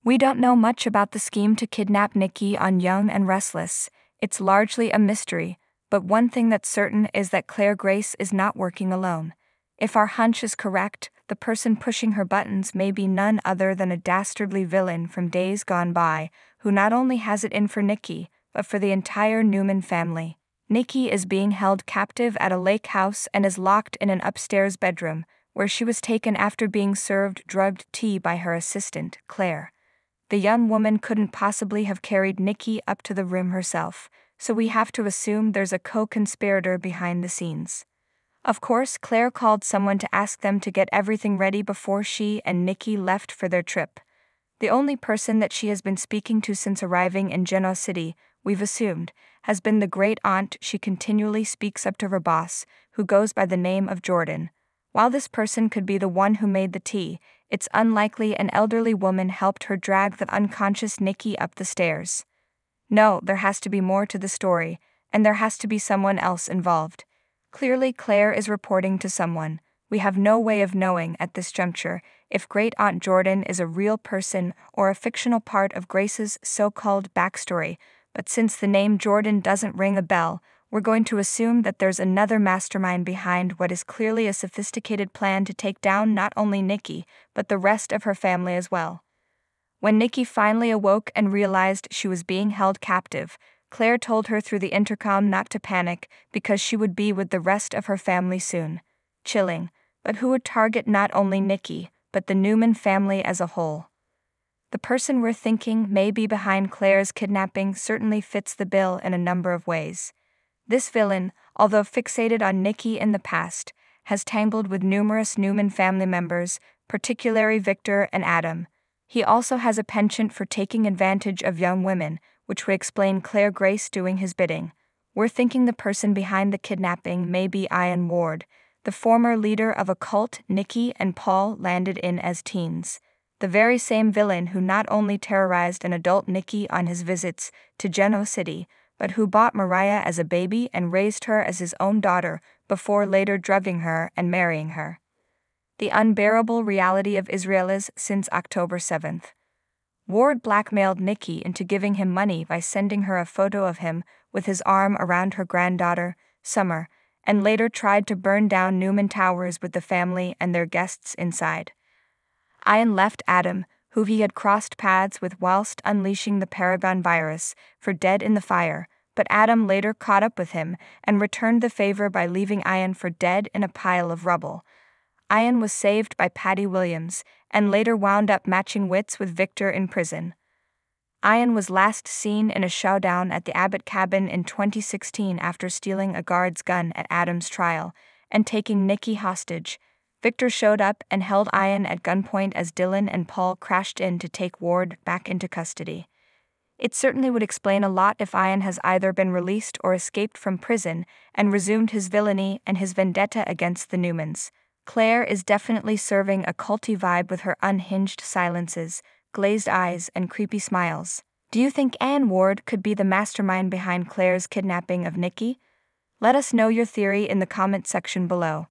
We don't know much about the scheme to kidnap Nikki on Young and Restless. It's largely a mystery, but one thing that's certain is that Claire Grace is not working alone. If our hunch is correct, the person pushing her buttons may be none other than a dastardly villain from days gone by, who not only has it in for Nikki, but for the entire Newman family. Nikki is being held captive at a lake house and is locked in an upstairs bedroom, where she was taken after being served drugged tea by her assistant, Claire. The young woman couldn't possibly have carried Nikki up to the room herself, so we have to assume there's a co-conspirator behind the scenes. Of course, Claire called someone to ask them to get everything ready before she and Nikki left for their trip. The only person that she has been speaking to since arriving in Genoa City, we've assumed, has been the great aunt she continually speaks up to her boss, who goes by the name of Jordan. While this person could be the one who made the tea, it's unlikely an elderly woman helped her drag the unconscious Nikki up the stairs. No, there has to be more to the story, and there has to be someone else involved. Clearly Claire is reporting to someone. We have no way of knowing at this juncture if Great Aunt Jordan is a real person or a fictional part of Grace's so-called backstory, but since the name Jordan doesn't ring a bell, we're going to assume that there's another mastermind behind what is clearly a sophisticated plan to take down not only Nikki, but the rest of her family as well. When Nikki finally awoke and realized she was being held captive, Claire told her through the intercom not to panic because she would be with the rest of her family soon. Chilling, but who would target not only Nikki, but the Newman family as a whole? The person we're thinking may be behind Claire's kidnapping certainly fits the bill in a number of ways. This villain, although fixated on Nikki in the past, has tangled with numerous Newman family members, particularly Victor and Adam. He also has a penchant for taking advantage of young women, which would explain Claire Grace doing his bidding. We're thinking the person behind the kidnapping may be Ian Ward, the former leader of a cult Nikki and Paul landed in as teens. The very same villain who not only terrorized an adult Nikki on his visits to Genoa City, but who bought Mariah as a baby and raised her as his own daughter before later drugging her and marrying her. The unbearable reality of Israelis since October 7th. Ward blackmailed Nikki into giving him money by sending her a photo of him with his arm around her granddaughter, Summer, and later tried to burn down Newman Towers with the family and their guests inside. Ian left Adam, who he had crossed paths with whilst unleashing the Paragon virus, for dead in the fire, but Adam later caught up with him and returned the favor by leaving Ian for dead in a pile of rubble. Ian was saved by Patty Williams, and later wound up matching wits with Victor in prison. Ian was last seen in a showdown at the Abbott cabin in 2016 after stealing a guard's gun at Adam's trial and taking Nikki hostage. Victor showed up and held Ian at gunpoint as Dylan and Paul crashed in to take Ward back into custody. It certainly would explain a lot if Ian has either been released or escaped from prison and resumed his villainy and his vendetta against the Newmans. Claire is definitely serving a culty vibe with her unhinged silences, glazed eyes, and creepy smiles. Do you think Ian Ward could be the mastermind behind Claire's kidnapping of Nikki? Let us know your theory in the comment section below.